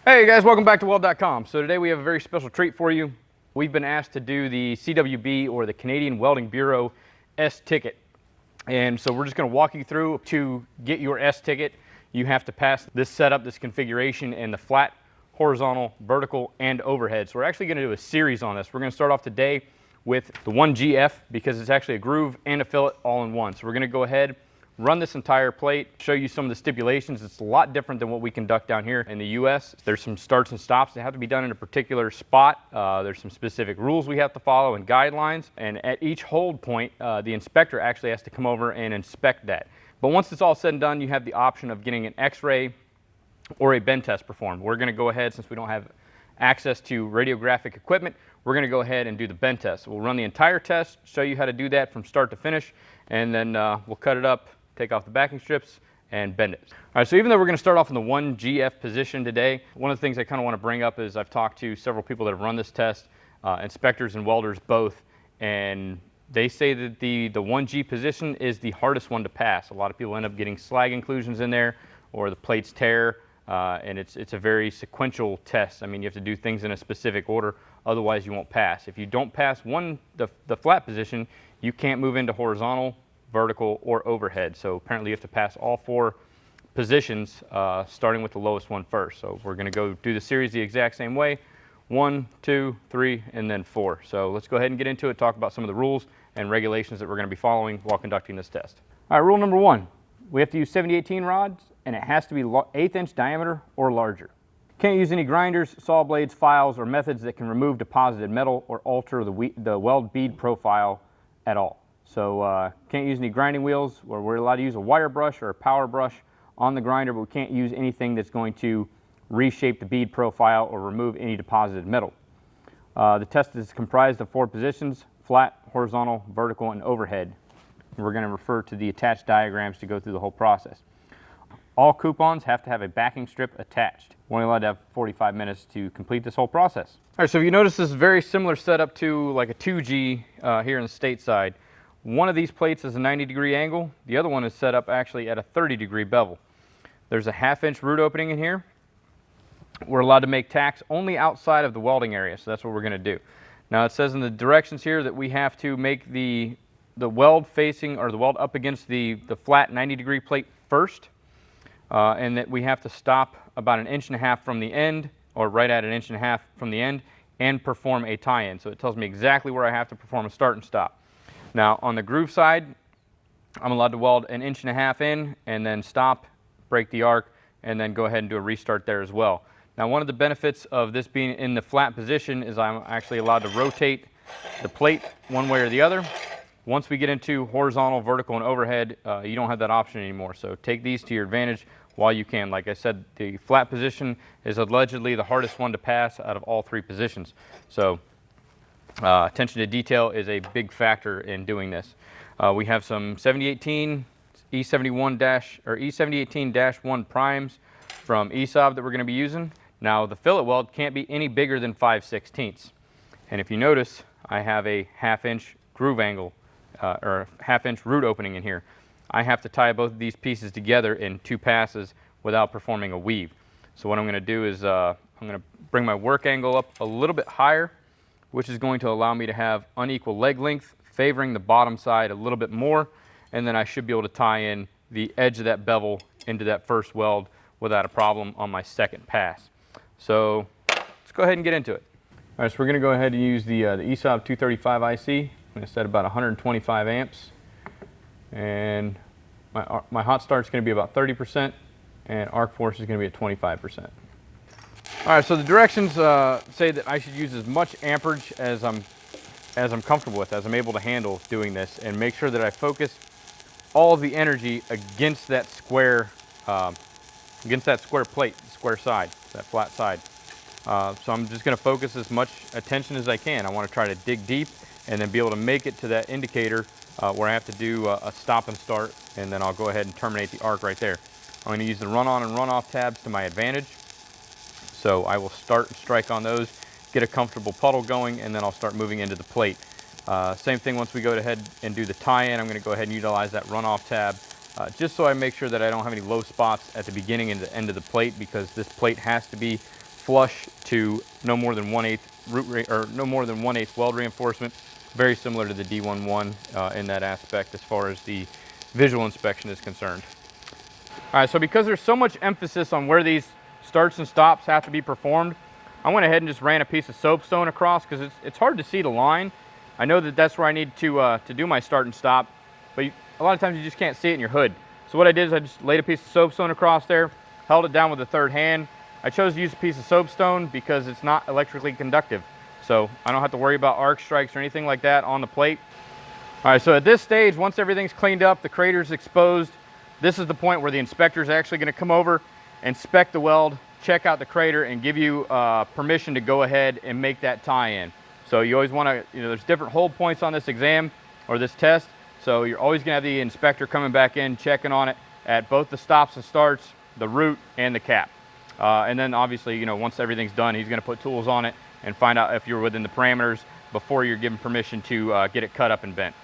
Hey guys, welcome back to Weld.com. So today we have a very special treat for you. We've been asked to do the CWB, or the Canadian Welding Bureau, S ticket. And so we're just going to walk you through. To get your S ticket, you have to pass this setup, this configuration, in the flat, horizontal, vertical, and overhead. So we're actually going to do a series on this. We're going to start off today with the 1GF because it's actually a groove and a fillet all in one. So we're going to go ahead, run this entire plate, show you some of the stipulations. It's a lot different than what we conduct down here in the US. There's some starts and stops that have to be done in a particular spot. There's some specific rules we have to follow and guidelines. And at each hold point, the inspector actually has to come over and inspect that. But once it's all said and done, you have the option of getting an X-ray or a bend test performed. We're going to go ahead, since we don't have access to radiographic equipment, we're going to go ahead and do the bend test. We'll run the entire test, show you how to do that from start to finish, and then we'll cut it up, take off the backing strips, and bend it. All right, so even though we're going to start off in the 1GF position today, one of the things I kind of want to bring up is I've talked to several people that have run this test, inspectors and welders both, and they say that the 1G position is the hardest one to pass. A lot of people end up getting slag inclusions in there, or the plates tear, and it's a very sequential test. I mean, you have to do things in a specific order, otherwise you won't pass. If you don't pass the flat position, you can't move into horizontal, vertical, or overhead. So apparently you have to pass all four positions, starting with the lowest one first. So we're going to go do the series the exact same way: 1, 2, 3, and then 4. So let's go ahead and get into it, talk about some of the rules and regulations that we're going to be following while conducting this test. All right, rule number 1, we have to use 7018 rods, and it has to be 1/8 inch diameter or larger. Can't use any grinders, saw blades, files, or methods that can remove deposited metal or alter the weld bead profile at all. So can't use any grinding wheels, or we're allowed to use a wire brush or a power brush on the grinder, but we can't use anything that's going to reshape the bead profile or remove any deposited metal. The test is comprised of 4 positions: flat, horizontal, vertical, and overhead. We're going to refer to the attached diagrams to go through the whole process. All coupons have to have a backing strip attached. We're only allowed to have 45 minutes to complete this whole process. All right, so if you notice, this is very similar setup to like a 2G here in the stateside. One of these plates is a 90-degree angle. The other one is set up actually at a 30-degree bevel. There's a 1/2 inch root opening in here. We're allowed to make tacks only outside of the welding area, so that's what we're going to do. Now it says in the directions here that we have to make the weld facing, or the weld up against the flat 90-degree plate first, and that we have to stop about 1.5 inches from the end, or right at 1.5 inches from the end, and perform a tie-in. So it tells me exactly where I have to perform a start and stop. Now on the groove side, I'm allowed to weld 1.5 inches in and then stop, break the arc, and then go ahead and do a restart there as well. Now one of the benefits of this being in the flat position is I'm actually allowed to rotate the plate one way or the other. Once we get into horizontal, vertical, and overhead, you don't have that option anymore. So take these to your advantage while you can. Like I said, the flat position is allegedly the hardest one to pass out of all 3 positions. So attention to detail is a big factor in doing this. We have some 7018 E7018-1 primes from ESAB that we're going to be using. Now the fillet weld can't be any bigger than 5/16. And if you notice, I have a 1/2 inch groove angle, or 1/2 inch root opening in here. I have to tie both of these pieces together in 2 passes without performing a weave. So what I'm going to do is I'm going to bring my work angle up a little bit higher, which is going to allow me to have unequal leg length, favoring the bottom side a little bit more, and then I should be able to tie in the edge of that bevel into that first weld without a problem on my second pass. So let's go ahead and get into it. All right, so we're going to go ahead and use the ESAB 235 IC. I'm going to set about 125 amps, and my hot start is going to be about 30%, and arc force is going to be at 25%. All right, so the directions say that I should use as much amperage as I'm comfortable with, as I'm able to handle doing this, and make sure that I focus all of the energy against that square plate, square side, that flat side. So I'm just going to focus as much attention as I can. I want to try to dig deep and then be able to make it to that indicator where I have to do a stop and start, and then I'll go ahead and terminate the arc right there. I'm going to use the run on and run off tabs to my advantage. So I will start and strike on those, get a comfortable puddle going, and then I'll start moving into the plate. Same thing once we go ahead and do the tie-in. I'm going to go ahead and utilize that run-off tab just so I make sure that I don't have any low spots at the beginning and the end of the plate, because this plate has to be flush to no more than 1/8 or no more than 1/8 weld reinforcement. Very similar to the D11 in that aspect as far as the visual inspection is concerned. All right, so because there's so much emphasis on where these starts and stops have to be performed, I went ahead and just ran a piece of soapstone across because it's hard to see the line. I know that that's where I need to do my start and stop, but a lot of times you just can't see it in your hood. So what I did is I just laid a piece of soapstone across there, held it down with the third hand. I chose to use a piece of soapstone because it's not electrically conductive. So I don't have to worry about arc strikes or anything like that on the plate. All right, so at this stage, once everything's cleaned up, the crater's exposed, this is the point where the inspector is actually going to come over, inspect the weld, check out the crater, and give you permission to go ahead and make that tie-in. So you always want to, there's different hold points on this exam or this test. So you're always going to have the inspector coming back in, checking on it at both the stops and starts, the root, and the cap. And then obviously, once everything's done, he's going to put tools on it and find out if you're within the parameters before you're given permission to get it cut up and bent.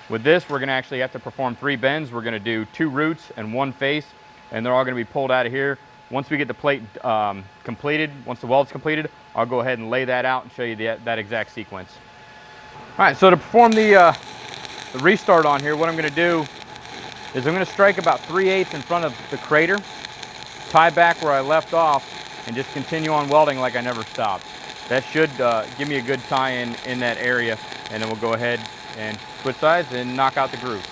With this, we're going to actually have to perform 3 bends. We're going to do 2 roots and 1 face, and they're all going to be pulled out of here. Once we get the plate completed, once the weld's completed, I'll go ahead and lay that out and show you that exact sequence. All right, so to perform the restart on here, what I'm going to do is I'm going to strike about 3/8 in front of the crater, tie back where I left off, and just continue on welding like I never stopped. That should give me a good tie-in in that area, and then we'll go ahead and switch sides and knock out the groove.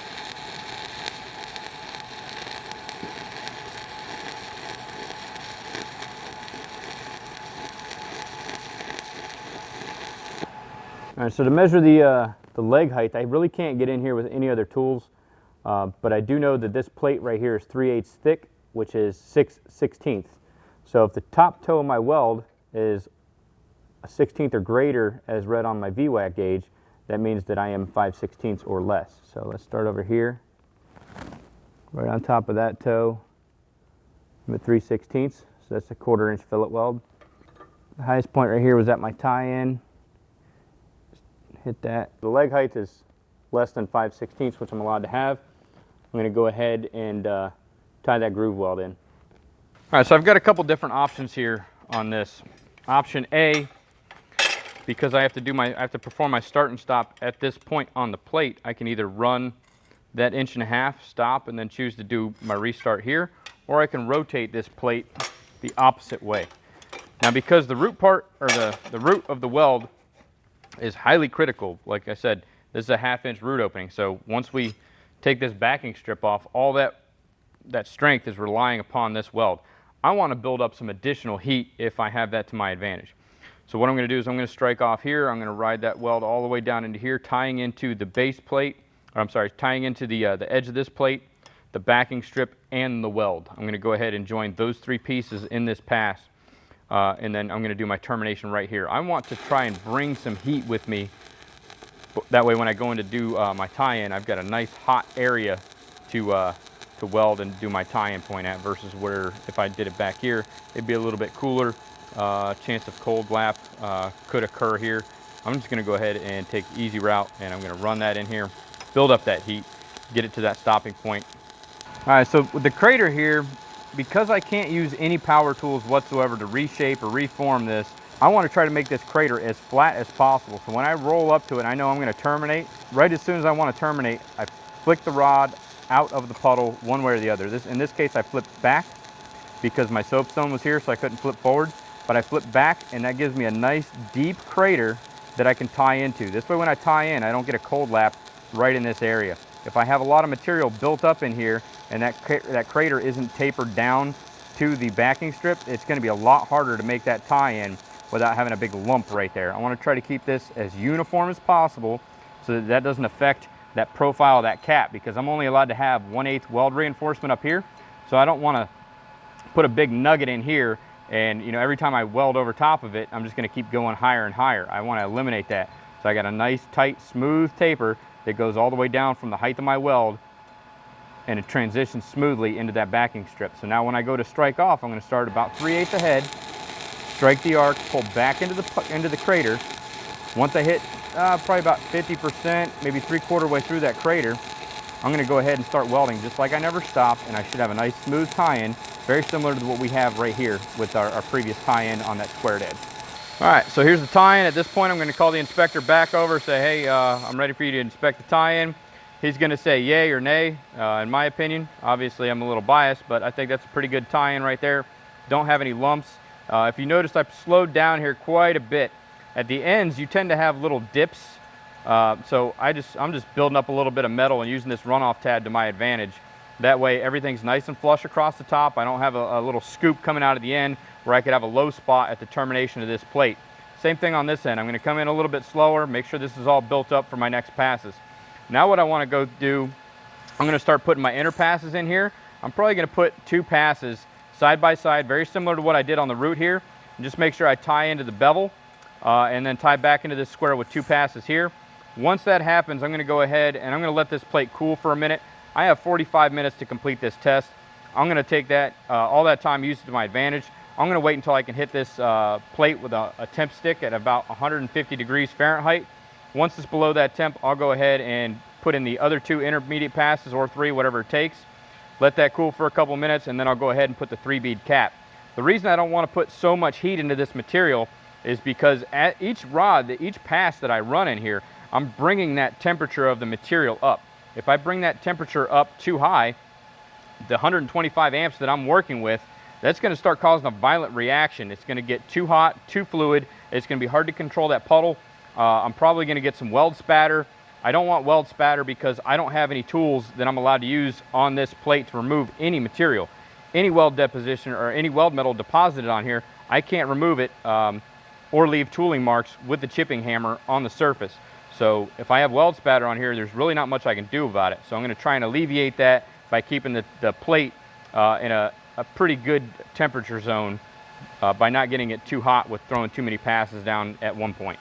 All right, so to measure the leg height, I really can't get in here with any other tools, but I do know that this plate right here is 3/8 thick, which is 6/16. So if the top toe of my weld is a 1/16 or greater as read on my VWAC gauge, that means that I am 5/16 or less. So let's start over here. Right on top of that toe, I'm at 3/16, so that's a 1/4 inch fillet weld. The highest point right here was at my tie-in. Hit that. The leg height is less than 5/16, which I'm allowed to have. I'm going to go ahead and tie that groove weld in. All right, so I've got a couple different options here on this. Option A, because I have to perform my start and stop at this point on the plate, I can either run that 1.5 inch, stop, and then choose to do my restart here, or I can rotate this plate the opposite way. Now, because the root part, or the root of the weld is highly critical, like I said, this is a 1/2 inch root opening. So once we take this backing strip off, all that strength is relying upon this weld. I want to build up some additional heat if I have that to my advantage. So what I'm going to do is I'm going to strike off here. I'm going to ride that weld all the way down into here, tying into the base plate, or I'm sorry, tying into the edge of this plate, the backing strip, and the weld. I'm going to go ahead and join those 3 pieces in this pass. And then I'm going to do my termination right here. I want to try and bring some heat with me. That way when I go in to do my tie-in, I've got a nice hot area to weld and do my tie-in point at, versus where if I did it back here, it'd be a little bit cooler. Chance of cold lap could occur here. I'm just going to go ahead and take the easy route, and I'm going to run that in here, build up that heat, get it to that stopping point. All right, so with the crater here, because I can't use any power tools whatsoever to reshape or reform this, I want to try to make this crater as flat as possible. So when I roll up to it, I know I'm going to terminate. Right as soon as I want to terminate, I flick the rod out of the puddle one way or the other. In this case, I flipped back because my soapstone was here, so I couldn't flip forward. But I flip back, and that gives me a nice deep crater that I can tie into. This way when I tie in, I don't get a cold lap right in this area. If I have a lot of material built up in here and that crater isn't tapered down to the backing strip, it's going to be a lot harder to make that tie-in without having a big lump right there. I want to try to keep this as uniform as possible so that doesn't affect that profile of that cap, because I'm only allowed to have 1/8 weld reinforcement up here. So I don't want to put a big nugget in here and every time I weld over top of it, I'm just going to keep going higher and higher. I want to eliminate that. So I got a nice tight smooth taper that goes all the way down from the height of my weld, and it transitions smoothly into that backing strip. So now when I go to strike off, I'm going to start about 3/8 ahead, strike the arc, pull back into the crater. Once I hit probably about 50%, maybe 3/4 way through that crater, I'm going to go ahead and start welding just like I never stopped, and I should have a nice smooth tie-in. very similar to what we have right here with our previous tie-in on that squared edge. All right, so here's the tie-in. At this point, I'm going to call the inspector back over, say, hey, I'm ready for you to inspect the tie-in. He's going to say yay or nay, in my opinion. Obviously, I'm a little biased, but I think that's a pretty good tie-in right there. Don't have any lumps. If you notice, I've slowed down here quite a bit. At the ends, you tend to have little dips. So I'm just building up a little bit of metal and using this runoff tab to my advantage. That way, everything's nice and flush across the top. I don't have a little scoop coming out of the end where I could have a low spot at the termination of this plate. Same thing on this end. I'm going to come in a little bit slower, make sure this is all built up for my next passes. Now what I want to go do, I'm going to start putting my inner passes in here. I'm probably going to put 2 passes side by side, very similar to what I did on the root here. And just make sure I tie into the bevel and then tie back into this square with 2 passes here. Once that happens, I'm going to go ahead and I'm going to let this plate cool for a minute. I have 45 minutes to complete this test. I'm going to take that, all that time, use it to my advantage. I'm going to wait until I can hit this plate with a temp stick at about 150 degrees Fahrenheit. Once it's below that temp, I'll go ahead and put in the other 2 intermediate passes, or 3, whatever it takes. Let that cool for a couple minutes, and then I'll go ahead and put the 3-bead cap. The reason I don't want to put so much heat into this material is because at each rod, each pass that I run in here, I'm bringing that temperature of the material up. If I bring that temperature up too high, the 125 amps that I'm working with, that's going to start causing a violent reaction. It's going to get too hot, too fluid. It's going to be hard to control that puddle. I'm probably going to get some weld spatter. I don't want weld spatter because I don't have any tools that I'm allowed to use on this plate to remove any material. Any weld deposition or any weld metal deposited on here, I can't remove it or leave tooling marks with the chipping hammer on the surface. So if I have weld spatter on here, there's really not much I can do about it. So I'm going to try and alleviate that by keeping the plate in a pretty good temperature zone by not getting it too hot with throwing too many passes down at one point.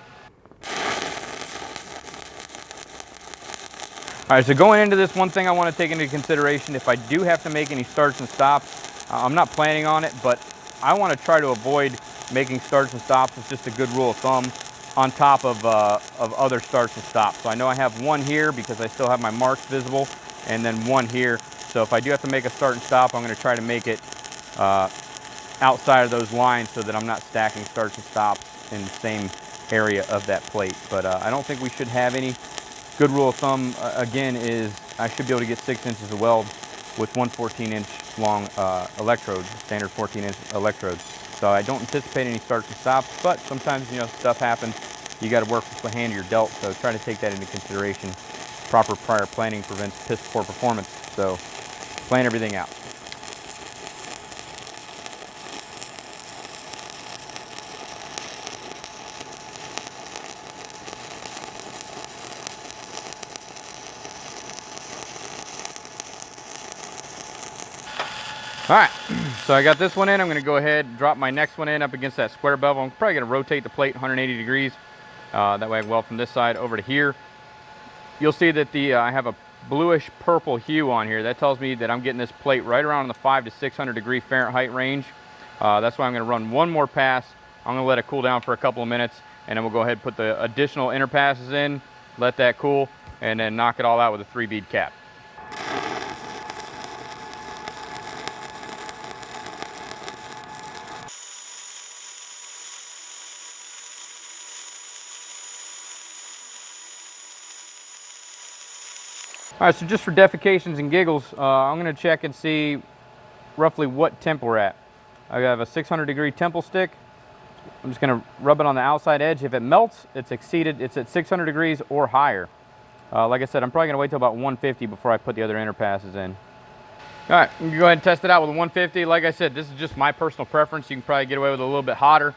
All right, so going into this, one thing I want to take into consideration, if I do have to make any starts and stops, I'm not planning on it, but I want to try to avoid making starts and stops. It's just a good rule of thumb on top of other starts and stops. So I know I have one here because I still have my marks visible, and then one here. So if I do have to make a start and stop, I'm going to try to make it outside of those lines so that I'm not stacking starts and stops in the same area of that plate. But I don't think we should have any. Good rule of thumb, again, is I should be able to get 6 inches of weld with one 14-inch long electrode, standard 14-inch electrodes. So I don't anticipate any starts and stops, but sometimes, you know, stuff happens. You got to work with the hand you're dealt, so try to take that into consideration. Proper prior planning prevents piss poor performance, so plan everything out. All right, so I got this one in. I'm going to go ahead and drop my next one in up against that square bevel. I'm probably going to rotate the plate 180 degrees. That way I can weld from this side over to here. You'll see that I have a bluish purple hue on here. That tells me that I'm getting this plate right around the 500 to 600 degree Fahrenheit range. That's why I'm going to run one more pass. I'm going to let it cool down for a couple of minutes, and then we'll go ahead and put the additional inner passes in, let that cool, and then knock it all out with a 3-bead cap. All right, so just for defecations and giggles, I'm going to check and see roughly what temp we're at. I have a 600 degree temple stick. I'm just going to rub it on the outside edge. If it melts, it's at 600 degrees or higher. Like I said, I'm probably going to wait till about 150 before I put the other inner passes in. All right, you can go ahead and test it out with a 150. Like I said, this is just my personal preference. You can probably get away with a little bit hotter.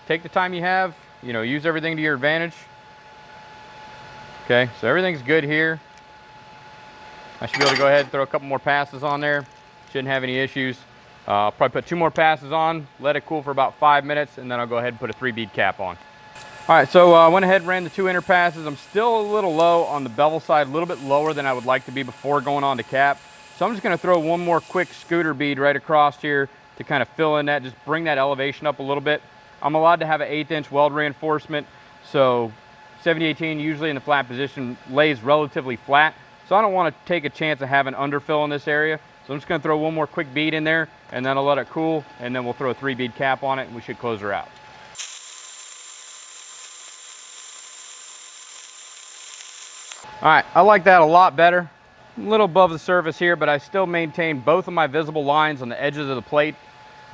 Take the time you have, you know, use everything to your advantage. Okay, so everything's good here. I should be able to go ahead and throw a couple more passes on there. Shouldn't have any issues. I'll probably put 2 more passes on, let it cool for about 5 minutes, and then I'll go ahead and put a 3-bead cap on. All right, so I went ahead and ran the 2 inner passes. I'm still a little low on the bevel side, a little bit lower than I would like to be before going on to cap. So I'm just gonna throw one more quick scooter bead right across here to kind of fill in that, just bring that elevation up a little bit. I'm allowed to have an 1/8 inch weld reinforcement, so 7018 usually in the flat position lays relatively flat. So I don't want to take a chance of having underfill in this area. So I'm just gonna throw one more quick bead in there, and then I'll let it cool, and then we'll throw a 3-bead cap on it, and we should close her out. All right, I like that a lot better. A little above the surface here, but I still maintain both of my visible lines on the edges of the plate.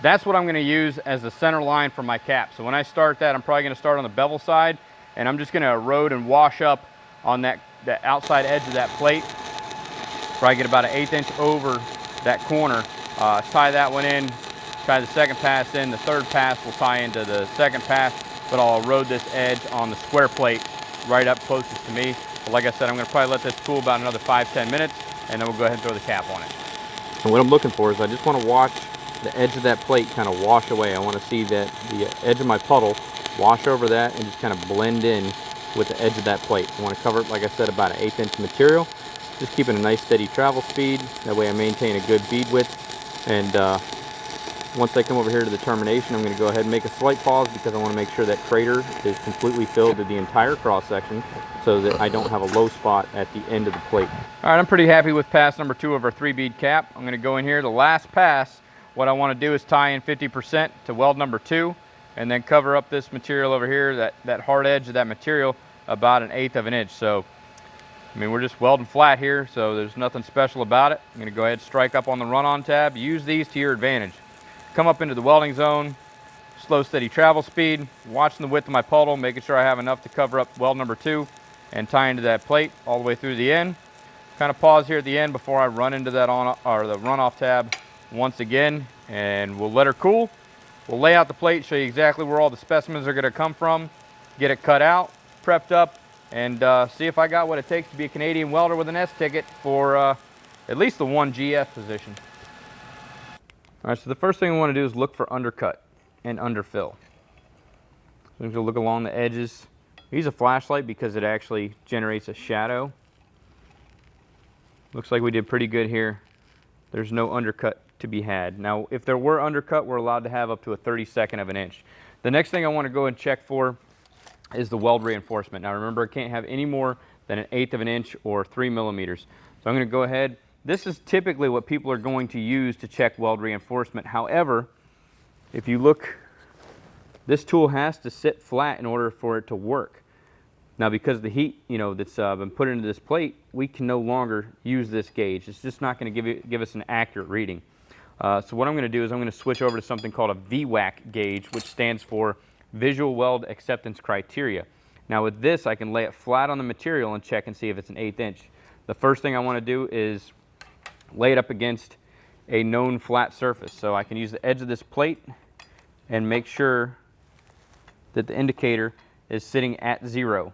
That's what I'm gonna use as the center line for my cap. So when I start that, I'm probably gonna start on the bevel side, and I'm just gonna erode and wash up on that outside edge of that plate. Probably get about an 1/8 inch over that corner. Tie that one in, tie the second pass in, the third pass will tie into the second pass, but I'll erode this edge on the square plate right up closest to me. But like I said, I'm gonna probably let this cool about another 5-10 minutes, and then we'll go ahead and throw the cap on it. And what I'm looking for is I just wanna watch the edge of that plate kind of wash away. I wanna see that the edge of my puddle wash over that and just kind of blend in with the edge of that plate. I wanna cover it, like I said, about an 1/8 inch material. Just keeping a nice steady travel speed. That way I maintain a good bead width. And once I come over here to the termination, I'm going to go ahead and make a slight pause because I want to make sure that crater is completely filled to the entire cross section so that I don't have a low spot at the end of the plate. All right, I'm pretty happy with pass number 2 of our 3-bead cap. I'm going to go in here, the last pass. What I want to do is tie in 50% to weld number 2 and then cover up this material over here, that hard edge of that material, about an 1/8 of an inch. So I mean, we're just welding flat here, so there's nothing special about it. I'm gonna go ahead and strike up on the run-on tab. Use these to your advantage. Come up into the welding zone, slow, steady travel speed, watching the width of my puddle, making sure I have enough to cover up weld number 2 and tie into that plate all the way through the end. Kind of pause here at the end before I run into that the run-off tab once again, and we'll let her cool. We'll lay out the plate, show you exactly where all the specimens are gonna come from, get it cut out, prepped up, and see if I got what it takes to be a Canadian welder with an S ticket for at least the 1 GF position. All right, so the first thing we want to do is look for undercut and underfill. So I'm going to look along the edges. Use a flashlight because it actually generates a shadow. Looks like we did pretty good here. There's no undercut to be had. Now, if there were undercut, we're allowed to have up to a 32nd of an inch. The next thing I want to go and check for is the weld reinforcement. Now remember, I can't have any more than an 1/8 of an inch or 3 millimeters. So I'm going to go ahead. This is typically what people are going to use to check weld reinforcement. However, if you look, this tool has to sit flat in order for it to work. Now because of the heat, that's been put into this plate, we can no longer use this gauge. It's just not going to give us an accurate reading. So what I'm going to do is I'm going to switch over to something called a VWAC gauge, which stands for Visual Weld Acceptance Criteria. Now with this, I can lay it flat on the material and check and see if it's an 1/8 inch. The first thing I want to do is lay it up against a known flat surface. So I can use the edge of this plate and make sure that the indicator is sitting at 0.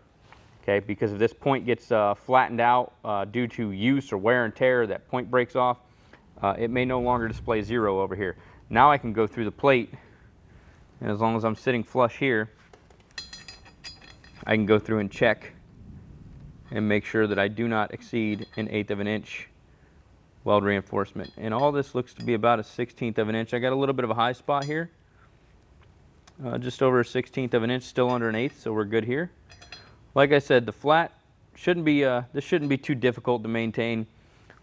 Okay, because if this point gets flattened out due to use or wear and tear, that point breaks off, it may no longer display 0 over here. Now I can go through the plate, and as long as I'm sitting flush here, I can go through and check and make sure that I do not exceed an 1/8 of an inch weld reinforcement. And all this looks to be about a 1/16 of an inch. I got a little bit of a high spot here, just over a 1/16 of an inch, still under an 1/8, so we're good here. Like I said, the flat shouldn't be, this shouldn't be too difficult to maintain,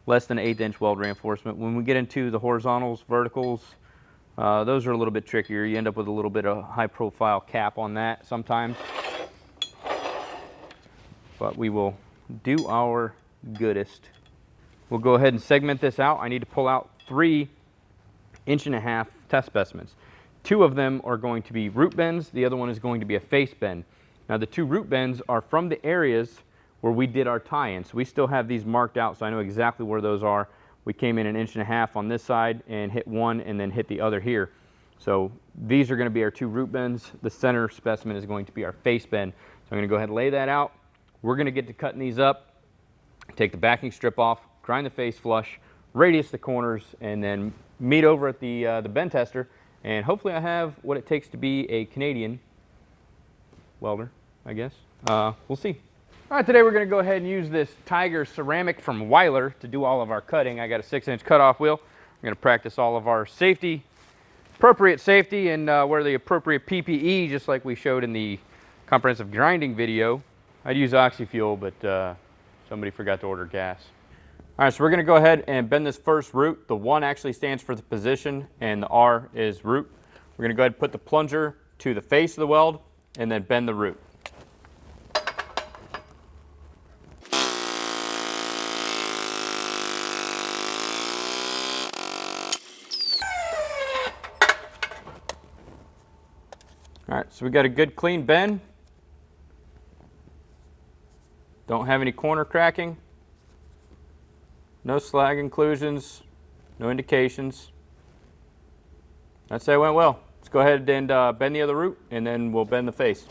less than 1/8 inch weld reinforcement. When we get into the horizontals, verticals, those are a little bit trickier. You end up with a little bit of high profile cap on that sometimes. But we will do our goodest. We'll go ahead and segment this out. I need to pull out 3 1.5 inch test specimens. 2 of them are going to be root bends. The other one is going to be a face bend. Now the 2 root bends are from the areas where we did our tie-in. So we still have these marked out, so I know exactly where those are. We came in 1.5 inches on this side and hit one and then hit the other here. So these are going to be our 2 root bends. The center specimen is going to be our face bend. So I'm going to go ahead and lay that out. We're going to get to cutting these up, take the backing strip off, grind the face flush, radius the corners, and then meet over at the bend tester. And hopefully I have what it takes to be a Canadian welder, I guess. We'll see. All right, today we're going to go ahead and use this Tiger ceramic from Weiler to do all of our cutting. I got a 6-inch cutoff wheel. We're going to practice all of our safety, appropriate safety, and wear the appropriate PPE, just like we showed in the comprehensive grinding video. I'd use oxy fuel, but somebody forgot to order gas. All right, so we're going to go ahead and bend this first root. The 1 actually stands for the position, and the R is root. We're going to go ahead and put the plunger to the face of the weld, and then bend the root. All right, so we got a good clean bend. Don't have any corner cracking. No slag inclusions, no indications. I'd say it went well. Let's go ahead and bend the other root, and then we'll bend the face.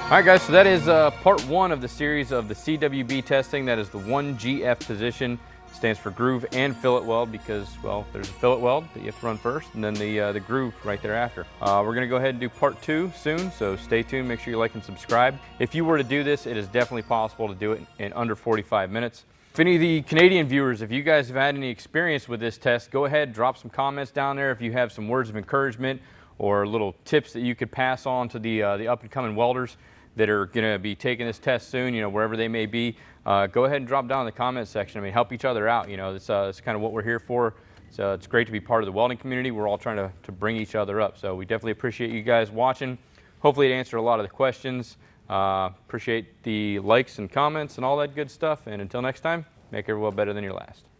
All right, guys, so that is part 1 of the series of the CWB testing. That is the 1GF position. It stands for groove and fillet weld because, well, there's a fillet weld that you have to run first, and then the groove right thereafter. We're going to go ahead and do part 2 soon, so stay tuned. Make sure you like and subscribe. If you were to do this, it is definitely possible to do it in under 45 minutes. If any of the Canadian viewers, if you guys have had any experience with this test, go ahead, drop some comments down there if you have some words of encouragement or little tips that you could pass on to the up-and-coming welders that are going to be taking this test soon, you know, wherever they may be. Go ahead and drop down in the comments section. I mean, help each other out. You know, that's kind of what we're here for. So it's great to be part of the welding community. We're all trying to bring each other up. So we definitely appreciate you guys watching. Hopefully it answered a lot of the questions. Appreciate the likes and comments and all that good stuff. And until next time, make every well better than your last.